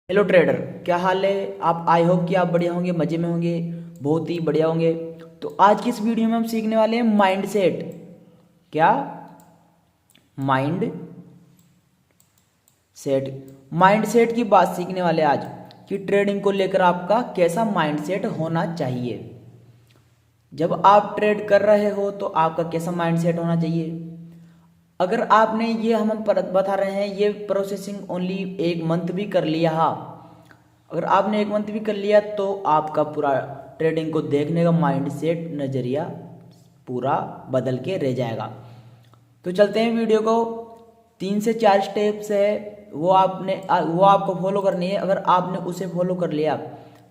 Hello trader, क्या हाल है। आप आई होप कि आप बढ़िया होंगे, मज़े में होंगे, बहुत ही बढ़िया होंगे। तो आज की इस वीडियो में हम सीखने वाले हैं माइंड सेट। क्या? Mind set. माइंड सेट की बात सीखने वाले हैं आज कि ट्रेडिंग को लेकर आपका कैसा माइंड सेट होना चाहिए। जब आप ट्रेड कर रहे हो तो आपका कैसा माइंड सेट होना चाहिए। अगर आपने ये हम बता रहे हैं ये प्रोसेसिंग ओनली 1 मंथ भी कर लिया, अगर आपने 1 मंथ भी कर लिया तो आपका पूरा ट्रेडिंग को देखने का माइंड सेट, नज़रिया पूरा बदल के रह जाएगा। तो चलते हैं वीडियो को। 3 से 4 स्टेप्स है, वो आपको फॉलो करनी है। अगर आपने उसे फॉलो कर लिया,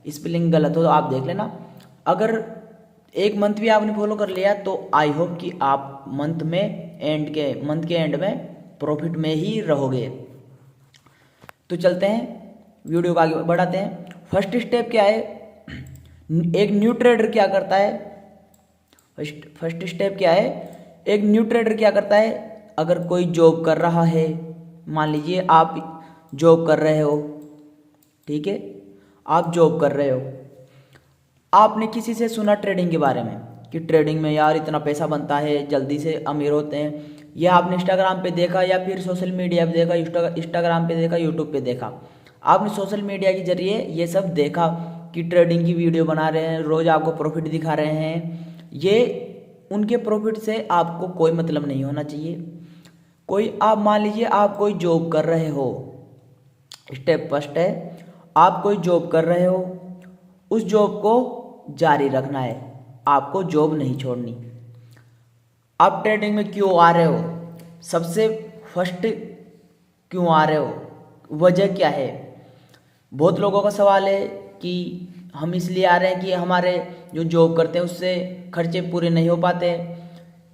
स्पेलिंग गलत हो तो आप देख लेना। अगर 1 मंथ भी आपने फॉलो कर लिया तो आई होप कि आप मंथ के एंड में प्रॉफिट में ही रहोगे। तो चलते हैं, वीडियो को आगे बढ़ाते हैं। फर्स्ट स्टेप क्या है, एक न्यू ट्रेडर क्या करता है। फर्स्ट स्टेप क्या है, एक न्यू ट्रेडर क्या करता है। अगर कोई जॉब कर रहा है, मान लीजिए आप जॉब कर रहे हो, ठीक है, आप जॉब कर रहे हो, आपने किसी से सुना ट्रेडिंग के बारे में कि ट्रेडिंग में यार इतना पैसा बनता है, जल्दी से अमीर होते हैं। यह आपने इंस्टाग्राम पे देखा या फिर सोशल मीडिया पे देखा, इंस्टाग्राम पे देखा, यूट्यूब पे देखा। आपने सोशल मीडिया के जरिए ये सब देखा कि ट्रेडिंग की वीडियो बना रहे हैं, रोज़ आपको प्रॉफिट दिखा रहे हैं। ये उनके प्रॉफिट से आपको कोई मतलब नहीं होना चाहिए। कोई, आप मान लीजिए आप कोई जॉब कर रहे हो, स्टेप फर्स्ट है, आप कोई जॉब कर रहे हो, उस जॉब को जारी रखना है, आपको जॉब नहीं छोड़नी। आप ट्रेडिंग में क्यों आ रहे हो, सबसे फर्स्ट क्यों आ रहे हो, वजह क्या है। बहुत लोगों का सवाल है कि हम इसलिए आ रहे हैं कि हमारे जो जॉब करते हैं उससे खर्चे पूरे नहीं हो पाते,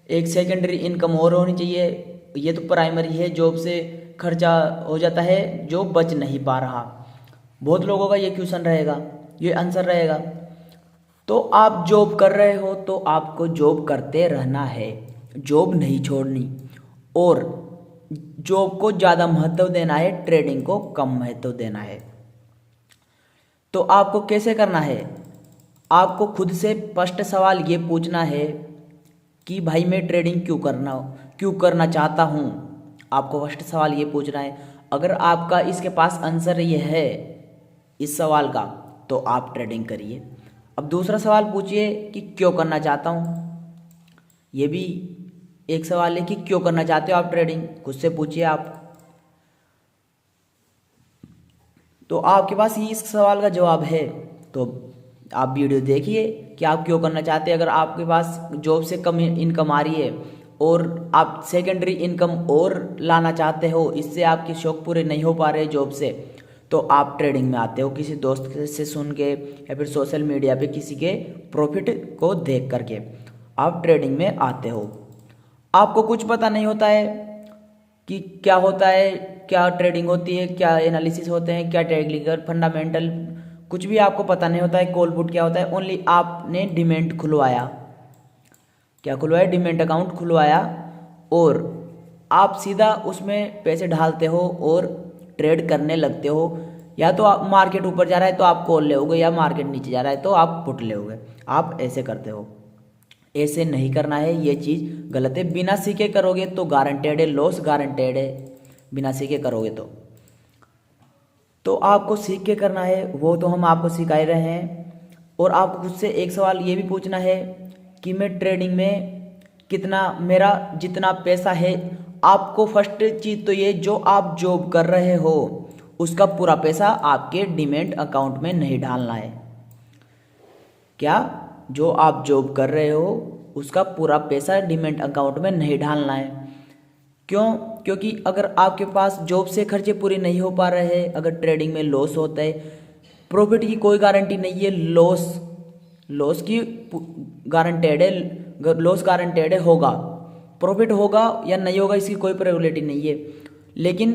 एक सेकेंडरी इनकम और होनी चाहिए। ये तो प्राइमरी है, जॉब से खर्चा हो जाता है जो बच नहीं पा रहा। बहुत लोगों का ये क्वेश्चन रहेगा, ये आंसर रहेगा। तो आप जॉब कर रहे हो तो आपको जॉब करते रहना है, जॉब नहीं छोड़नी, और जॉब को ज़्यादा महत्व देना है, ट्रेडिंग को कम महत्व देना है। तो आपको कैसे करना है, आपको खुद से फर्स्ट सवाल ये पूछना है कि भाई मैं ट्रेडिंग क्यों करना चाहता हूँ। आपको फर्स्ट सवाल ये पूछना है। अगर आपका इसके पास आंसर ये है इस सवाल का, तो आप ट्रेडिंग करिए। अब दूसरा सवाल पूछिए कि क्यों करना चाहता हूँ। ये भी एक सवाल है कि क्यों करना चाहते हो आप ट्रेडिंग, खुद से पूछिए आप। तो आपके पास ही इस सवाल का जवाब है तो आप वीडियो देखिए कि आप क्यों करना चाहते हैं। अगर आपके पास जॉब से कम इनकम आ रही है और आप सेकेंडरी इनकम और लाना चाहते हो, इससे आपके शौक पूरे नहीं हो पा रहे जॉब से, तो आप ट्रेडिंग में आते हो किसी दोस्त से सुन के या फिर सोशल मीडिया पे किसी के प्रॉफिट को देख करके आप ट्रेडिंग में आते हो। आपको कुछ पता नहीं होता है कि क्या होता है, क्या ट्रेडिंग होती है, क्या एनालिसिस होते हैं, क्या टेक्निकल फंडामेंटल, कुछ भी आपको पता नहीं होता है। कॉल पुट क्या होता है, ओनली आपने डिमेंट खुलवाया, क्या खुलवाया, डिमेंट अकाउंट खुलवाया, और आप सीधा उसमें पैसे डालते हो और ट्रेड करने लगते हो। या तो आप मार्केट ऊपर जा रहा है तो आप कॉल लोगे, या मार्केट नीचे जा रहा है तो आप पुट लोगे। आप ऐसे करते हो, ऐसे नहीं करना है, ये चीज़ गलत है। बिना सीखे करोगे तो गारंटेड है लॉस, गारंटेड है बिना सीखे करोगे तो आपको सीख के करना है, वो तो हम आपको सिखा ही रहे हैं। और आपको खुद से एक सवाल ये भी पूछना है कि मैं ट्रेडिंग में कितना, मेरा जितना पैसा है। आपको फर्स्ट चीज़ तो ये, जो आप जॉब कर रहे हो उसका पूरा पैसा आपके डीमैट अकाउंट में नहीं डालना है। क्या? जो आप जॉब कर रहे हो उसका पूरा पैसा डीमैट अकाउंट में नहीं डालना है। क्यों? क्योंकि अगर आपके पास जॉब से खर्चे पूरे नहीं हो पा रहे हैं, अगर ट्रेडिंग में लॉस होता है, प्रॉफिट की कोई गारंटी नहीं है, लॉस की गारंटेड है, लॉस गारंटेड है, होगा प्रॉफिट होगा या नहीं होगा इसकी कोई प्रोबेबिलिटी नहीं है, लेकिन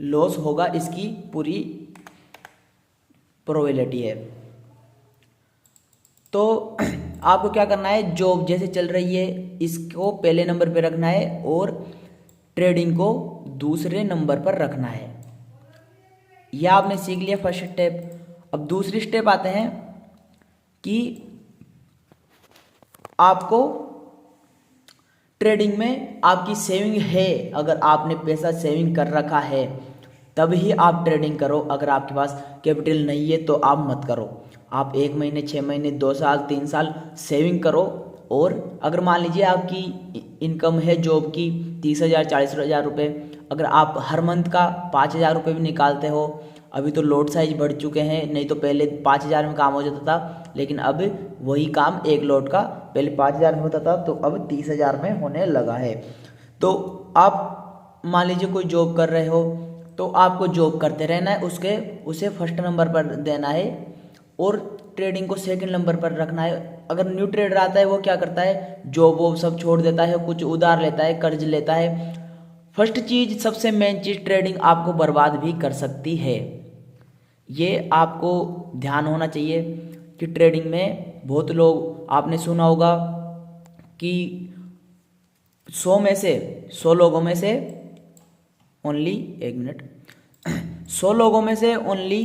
लॉस होगा इसकी पूरी प्रोबेबिलिटी है। तो आपको क्या करना है, जॉब जैसे चल रही है इसको पहले नंबर पे रखना है और ट्रेडिंग को दूसरे नंबर पर रखना है। ये आपने सीख लिया फर्स्ट स्टेप। अब दूसरी स्टेप आते हैं कि आपको ट्रेडिंग में आपकी सेविंग है, अगर आपने पैसा सेविंग कर रखा है तब ही आप ट्रेडिंग करो। अगर आपके पास कैपिटल नहीं है तो आप मत करो। आप 1 महीने, 6 महीने, 2 साल, 3 साल सेविंग करो। और अगर मान लीजिए आपकी इनकम है जॉब की 30,000, 40,000 रुपये, अगर आप हर मंथ का 5,000 रुपये भी निकालते हो, अभी तो लोड साइज बढ़ चुके हैं, नहीं तो पहले 5,000 में काम हो जाता था, लेकिन अब वही काम एक लोड का पहले 5,000 में होता था तो अब 30,000 में होने लगा है। तो आप मान लीजिए कोई जॉब कर रहे हो तो आपको जॉब करते रहना है, उसे फर्स्ट नंबर पर देना है और ट्रेडिंग को सेकंड नंबर पर रखना है। अगर न्यू ट्रेडर आता है वो क्या करता है, जॉब वो सब छोड़ देता है, कुछ उधार लेता है, कर्ज लेता है। फर्स्ट चीज, सबसे मेन चीज, ट्रेडिंग आपको बर्बाद भी कर सकती है। ये आपको ध्यान होना चाहिए कि ट्रेडिंग में बहुत लोग, आपने सुना होगा कि 100 लोगों में से ओनली 100 लोगों में से ओनली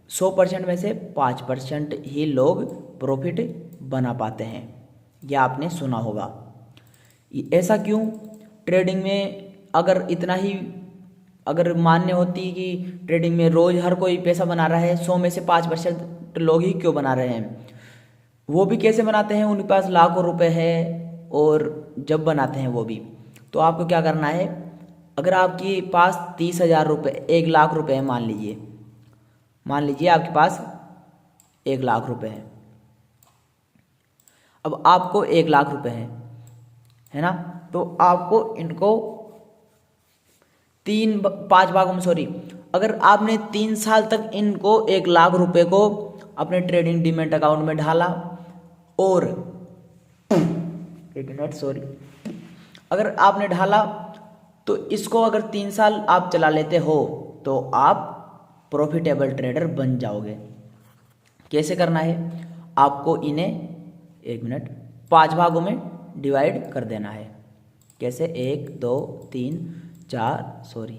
100% में से 5% ही लोग प्रॉफिट बना पाते हैं। यह आपने सुना होगा। ऐसा क्यों? ट्रेडिंग में अगर इतना ही अगर मान्य होती कि ट्रेडिंग में रोज हर कोई पैसा बना रहा है, 100 में से 5% लोग ही क्यों बना रहे हैं? वो भी कैसे बनाते हैं, उनके पास लाखों रुपए है और जब बनाते हैं वो भी। तो आपको क्या करना है, अगर आपके पास 30,000 रुपये, 1 लाख रुपए है, मान लीजिए आपके पास 1 लाख रुपए है। अब आपको 1 लाख रुपए है ना, तो आपको इनको 5 भागों में, अगर आपने 3 साल तक इनको 1 लाख रुपए को अपने ट्रेडिंग डीमैट अकाउंट में डाला और अगर आपने ढाला तो इसको अगर 3 साल आप चला लेते हो तो आप प्रॉफिटेबल ट्रेडर बन जाओगे। कैसे करना है, आपको इन्हें 5 भागों में डिवाइड कर देना है। कैसे? 1 2 3 4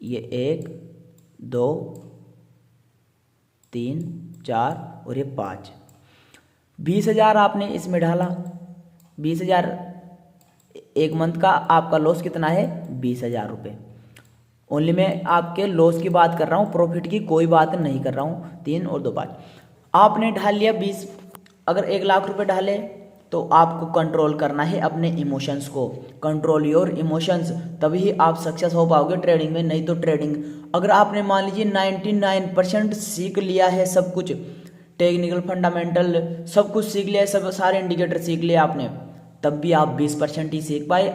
ये 1 2 3 4 और ये 5। 20,000 आपने इसमें डाला। 20,000 एक मंथ का आपका लॉस कितना है? 20,000 रुपये। ओनली मैं आपके लॉस की बात कर रहा हूँ, प्रॉफिट की कोई बात नहीं कर रहा हूँ। 3 और 2 5 आपने ढाल लिया 20। अगर 1 लाख रुपए ढाले तो आपको कंट्रोल करना है अपने इमोशंस को। कंट्रोल योर इमोशंस, तभी आप सक्सेस हो पाओगे ट्रेडिंग में। नहीं तो ट्रेडिंग, अगर आपने मान लीजिए 99% सीख लिया है, सब कुछ टेक्निकल फंडामेंटल सब कुछ सीख लिया है, सब सारे इंडिकेटर सीख लिए आपने, तब भी आप 20% ही सीख पाए।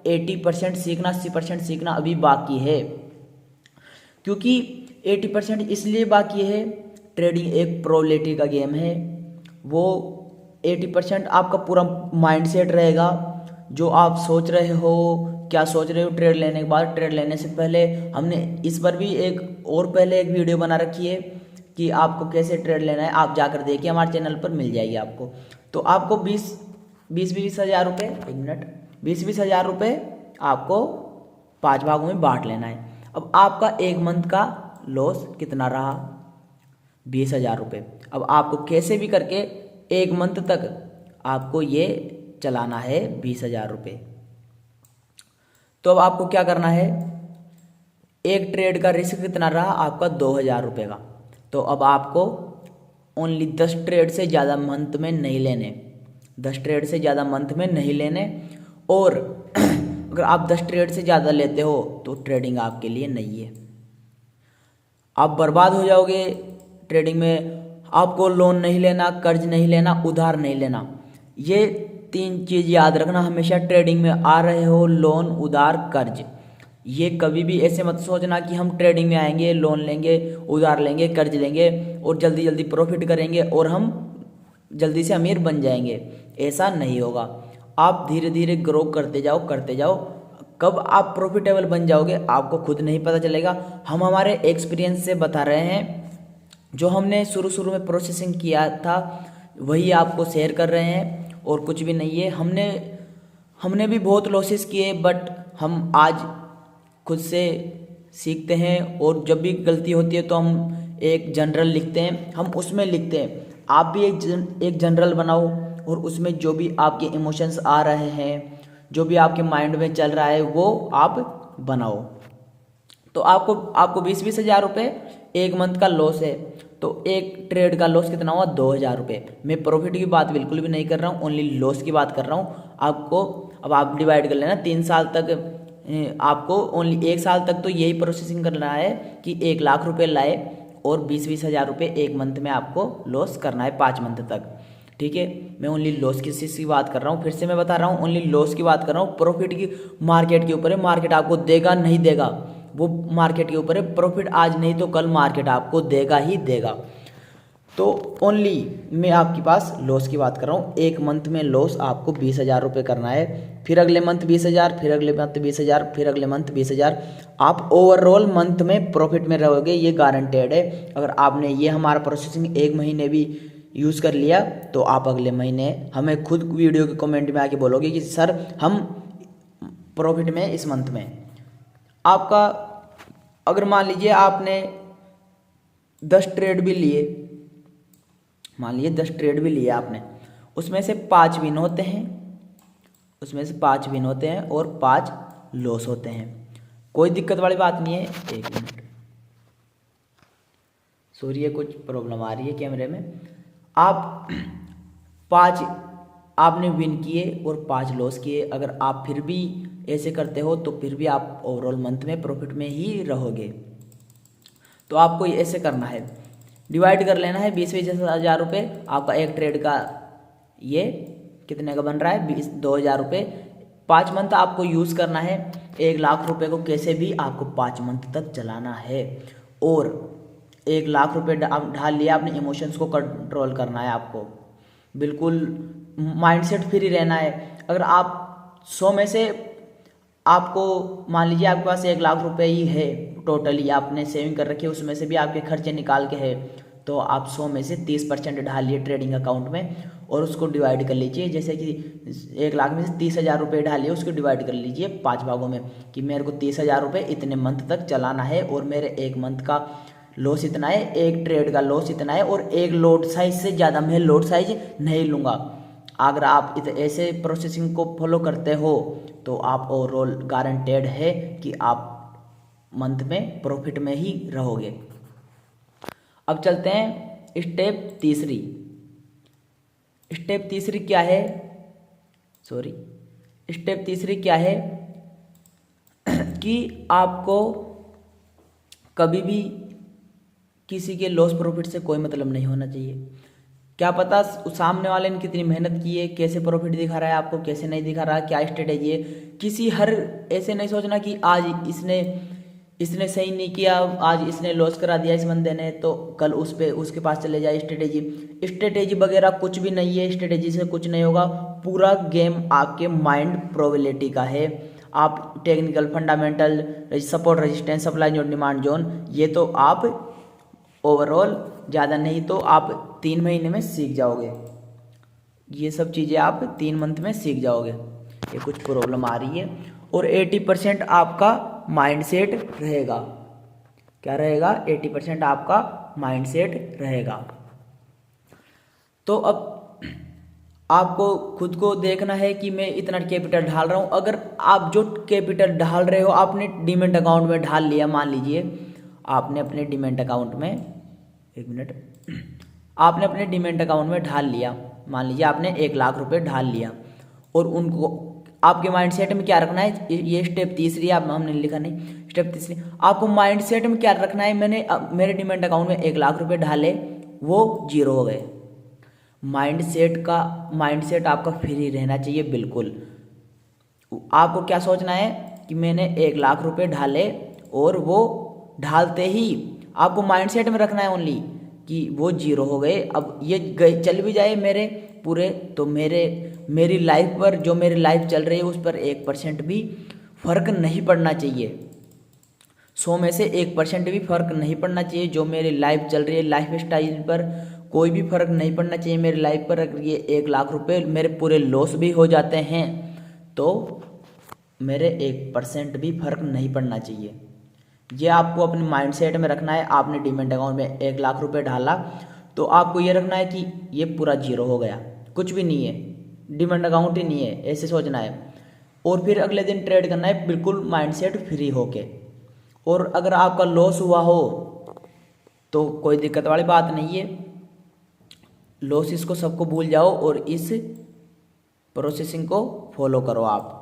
80% सीखना, 80% सीखना अभी बाकी है। क्योंकि 80% इसलिए बाकी है, ट्रेडिंग एक प्रोबेबिलिटी का गेम है। वो 80% आपका पूरा माइंडसेट रहेगा, जो आप सोच रहे हो, क्या सोच रहे हो ट्रेड लेने के बाद। ट्रेड लेने से पहले हमने इस पर भी पहले एक वीडियो बना रखी है कि आपको कैसे ट्रेड लेना है, आप जाकर देखिए, हमारे चैनल पर मिल जाएगी आपको। तो आपको 20 हज़ार रुपये 20 हज़ार रुपये आपको 5 भागों में बांट लेना है। अब आपका 1 मंथ का लॉस कितना रहा? 20,000 रुपये। अब आपको कैसे भी करके 1 मंथ तक आपको ये चलाना है 20,000 रुपये। तो अब आपको क्या करना है, एक ट्रेड का रिस्क कितना रहा आपका? 2,000 रुपये का। तो अब आपको ओनली 10 ट्रेड से ज़्यादा मंथ में नहीं लेने, 10 ट्रेड से ज़्यादा मंथ में नहीं लेने। और अगर आप 10 ट्रेड से ज़्यादा लेते हो तो ट्रेडिंग आपके लिए नहीं है, आप बर्बाद हो जाओगे ट्रेडिंग में। आपको लोन नहीं लेना, कर्ज नहीं लेना, उधार नहीं लेना। ये 3 चीज़ याद रखना हमेशा। ट्रेडिंग में आ रहे हो, लोन, उधार, कर्ज, ये कभी भी ऐसे मत सोचना कि हम ट्रेडिंग में आएंगे, लोन लेंगे, उधार लेंगे, कर्ज लेंगे और जल्दी जल्दी प्रॉफिट करेंगे और हम जल्दी से अमीर बन जाएंगे। ऐसा नहीं होगा। आप धीरे धीरे ग्रो करते जाओ। कब आप प्रॉफिटेबल बन जाओगे आपको खुद नहीं पता चलेगा। हम हमारे एक्सपीरियंस से बता रहे हैं, जो हमने शुरू में प्रोसेसिंग किया था वही आपको शेयर कर रहे हैं और कुछ भी नहीं है। हमने भी बहुत लॉसेस किए, बट हम आज खुद से सीखते हैं, और जब भी गलती होती है तो हम एक जनरल लिखते हैं, हम उसमें लिखते हैं। आप भी एक जनरल बनाओ, और उसमें जो भी आपके इमोशंस आ रहे हैं, जो भी आपके माइंड में चल रहा है, वो आप बनाओ। तो आपको 20-20 हज़ार रुपये एक मंथ का लॉस है, तो एक ट्रेड का लॉस कितना हुआ? 2,000 रुपये। मैं प्रॉफिट की बात बिल्कुल भी नहीं कर रहा हूँ, ओनली लॉस की बात कर रहा हूँ। आपको अब आप डिवाइड कर लेना 3 साल तक। आपको ओनली 1 साल तक तो यही प्रोसेसिंग करना है कि 1 लाख रुपए लाए, और 20-20 हज़ार रुपये एक मंथ में आपको लॉस करना है 5 मंथ तक। ठीक है, मैं ओनली लॉस की बात कर रहा हूँ। फिर से मैं बता रहा हूँ, ओनली लॉस की बात कर रहा हूँ। प्रॉफिट की मार्केट के ऊपर है, मार्केट आपको देगा नहीं देगा वो मार्केट के ऊपर है। प्रॉफिट आज नहीं तो कल मार्केट आपको देगा ही देगा। तो ओनली मैं आपके पास लॉस की बात कर रहा हूँ। एक मंथ में लॉस आपको 20,000 रुपये करना है, फिर अगले मंथ 20,000, फिर अगले मंथ 20,000, फिर अगले मंथ 20,000। आप ओवरऑल मंथ में प्रॉफिट में रहोगे, ये गारंटेड है। अगर आपने ये हमारा प्रोसेसिंग 1 महीने भी यूज़ कर लिया तो आप अगले महीने हमें खुद वीडियो के कमेंट में आके बोलोगे कि सर हम प्रॉफिट में इस मंथ में। आपका अगर मान लीजिए आपने 10 ट्रेड भी लिए, मान लीजिए 10 ट्रेड भी लिए आपने, उसमें से 5 विन होते हैं, उसमें से 5 विन होते हैं और 5 लॉस होते हैं। कोई दिक्कत वाली बात नहीं है। 1 मिनट, सॉरी ये कुछ प्रॉब्लम आ रही है कैमरे में। आप 5 आपने विन किए और 5 लॉस किए। अगर आप फिर भी ऐसे करते हो तो फिर भी आप ओवरऑल मंथ में प्रॉफिट में ही रहोगे। तो आपको ऐसे करना है, डिवाइड कर लेना है 20-20 हज़ार रुपये। आपका एक ट्रेड का ये कितने का बन रहा है? 2,000 रुपये। 5 मंथ आपको यूज़ करना है। 1 लाख रुपए को कैसे भी आपको 5 मंथ तक चलाना है, और 1 लाख रुपए ढाल लिया आपने। इमोशंस को कंट्रोल करना है आपको, बिल्कुल माइंडसेट फ्री रहना है। अगर आप 100 में से आपको मान लीजिए आपके पास 1 लाख रुपए ही है टोटली, आपने सेविंग कर रखी है, उसमें से भी आपके खर्चे निकाल के है, तो आप 100 में से 30% डालिए ट्रेडिंग अकाउंट में, और उसको डिवाइड कर लीजिए। जैसे कि 1 लाख में से 30,000 रुपये डालिए, उसको डिवाइड कर लीजिए 5 भागों में, कि मेरे को 30,000 रुपये इतने मंथ तक चलाना है, और मेरे एक मंथ का लॉस इतना है, एक ट्रेड का लॉस इतना है, और एक लोड साइज से ज़्यादा मैं लोड साइज नहीं लूँगा। अगर आप ऐसे प्रोसेसिंग को फॉलो करते हो तो आप ओवरऑल गारंटेड है कि आप मंथ में प्रॉफिट में ही रहोगे। अब चलते हैं स्टेप तीसरी। स्टेप तीसरी क्या है? स्टेप तीसरी क्या है कि आपको कभी भी किसी के लॉस प्रॉफिट से कोई मतलब नहीं होना चाहिए। क्या पता सामने वाले ने कितनी मेहनत की है, कैसे प्रॉफिट दिखा रहा है आपको, कैसे नहीं दिखा रहा है, क्या स्ट्रेटेजी है। किसी ऐसे नहीं सोचना कि आज इसने सही नहीं किया, आज इसने लॉस करा दिया इस बंदे ने, तो कल उसके पास चले जाए। स्ट्रेटेजी वगैरह कुछ भी नहीं है, स्ट्रेटेजी से कुछ नहीं होगा। पूरा गेम आपके माइंड प्रोबेबिलिटी का है। आप technical, fundamental, support, resistance, supply और डिमांड जोन, ये तो आप ओवरऑल ज़्यादा नहीं तो आप 3 महीने में सीख जाओगे। ये सब चीज़ें आप 3 मंथ में सीख जाओगे। ये कुछ प्रॉब्लम आ रही है। और 80% आपका माइंडसेट रहेगा। क्या रहेगा? 80% आपका माइंडसेट रहेगा। तो अब आपको खुद को देखना है कि मैं इतना कैपिटल डाल रहा हूँ। अगर आप जो कैपिटल डाल रहे हो आपने डीमैट अकाउंट में डाल लिया, मान लीजिए आपने अपने डीमैट अकाउंट में, 1 मिनट, आपने अपने डीमैट अकाउंट में डाल लिया, मान लीजिए आपने 1 लाख रुपए डाल लिया, और उनको आपके माइंडसेट में क्या रखना है? ये स्टेप तीसरी, आप हमने लिखा नहीं, स्टेप तीसरी। आपको माइंडसेट में क्या रखना है? मैंने मेरे डीमैट अकाउंट में 1 लाख रुपए डाले, वो 0 हो गए। माइंडसेट आपका फ्री रहना चाहिए बिल्कुल। आपको क्या सोचना है कि मैंने 1 लाख रुपए डाले, और वो ढालते ही आपको माइंडसेट में रखना है ओनली कि वो 0 हो गए। अब ये चल भी जाए मेरे पूरे, तो मेरी लाइफ पर, जो मेरी लाइफ चल रही है उस पर 1% भी फ़र्क नहीं पड़ना चाहिए। 100 में से 1% भी फ़र्क नहीं पड़ना चाहिए। जो मेरी लाइफ चल रही है, लाइफ स्टाइल पर कोई भी फ़र्क नहीं पड़ना चाहिए मेरी लाइफ पर। अगर ये 1 लाख रुपए मेरे पूरे लॉस भी हो जाते हैं तो मेरे 1% भी फर्क नहीं पड़ना चाहिए। ये आपको अपने माइंडसेट में रखना है। आपने डीमैट अकाउंट में 1 लाख रुपए डाला तो आपको ये रखना है कि ये पूरा जीरो हो गया, कुछ भी नहीं है, डीमैट अकाउंट ही नहीं है, ऐसे सोचना है। और फिर अगले दिन ट्रेड करना है बिल्कुल माइंडसेट फ्री होके। और अगर आपका लॉस हुआ हो तो कोई दिक्कत वाली बात नहीं है, लॉस इसको सबको भूल जाओ और इस प्रोसेसिंग को फॉलो करो। आप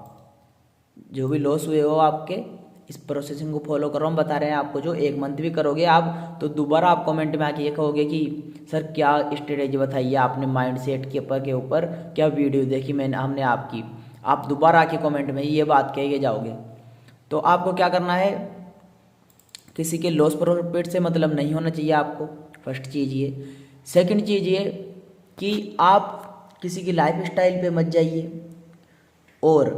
जो भी लॉस हुए हो आपके, इस प्रोसेसिंग को फॉलो करो। हम बता रहे हैं आपको, जो 1 मंथ भी करोगे आप तो दोबारा आप कमेंट में आके ये कहोगे कि सर क्या स्ट्रेटेजी बताई है आपने माइंडसेट के ऊपर क्या वीडियो देखी हमने आपकी। आप दोबारा आके कमेंट में ये बात कह के जाओगे। तो आपको क्या करना है, किसी के लॉस प्रॉफिट से मतलब नहीं होना चाहिए आपको, फर्स्ट चीज़ ये। सेकंड चीज़ ये कि आप किसी की लाइफ स्टाइल पे मत जाइए और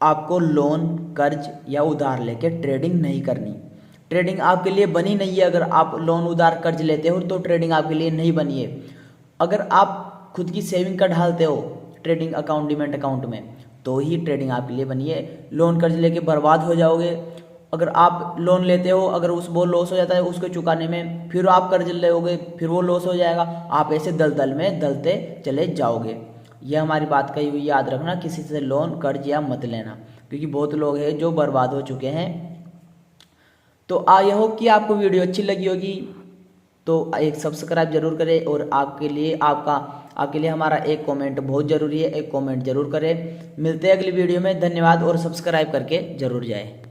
आपको लोन कर्ज या उधार लेके ट्रेडिंग नहीं करनी। ट्रेडिंग आपके लिए बनी नहीं है। अगर आप लोन उधार कर्ज लेते हो तो ट्रेडिंग आपके लिए नहीं बनी है। अगर आप खुद की सेविंग का ढालते हो ट्रेडिंग अकाउंट डीमैट अकाउंट में तो ही ट्रेडिंग आपके लिए बनी है। लोन कर्ज लेके बर्बाद हो जाओगे। अगर आप लोन लेते हो, अगर वो लॉस हो जाता है उसको चुकाने में, फिर आप कर्ज लोगे, फिर वो लॉस हो जाएगा, आप ऐसे दलदल में दलते चले जाओगे। यह हमारी बात कही हुई याद रखना, किसी से लोन कर्ज या मत लेना, क्योंकि बहुत लोग हैं जो बर्बाद हो चुके हैं। तो आई होप कि आपको वीडियो अच्छी लगी होगी, तो एक सब्सक्राइब जरूर करें और आपके लिए हमारा एक कमेंट बहुत ज़रूरी है, एक कमेंट जरूर करें। मिलते हैं अगली वीडियो में, धन्यवाद और सब्सक्राइब करके जरूर जाएं।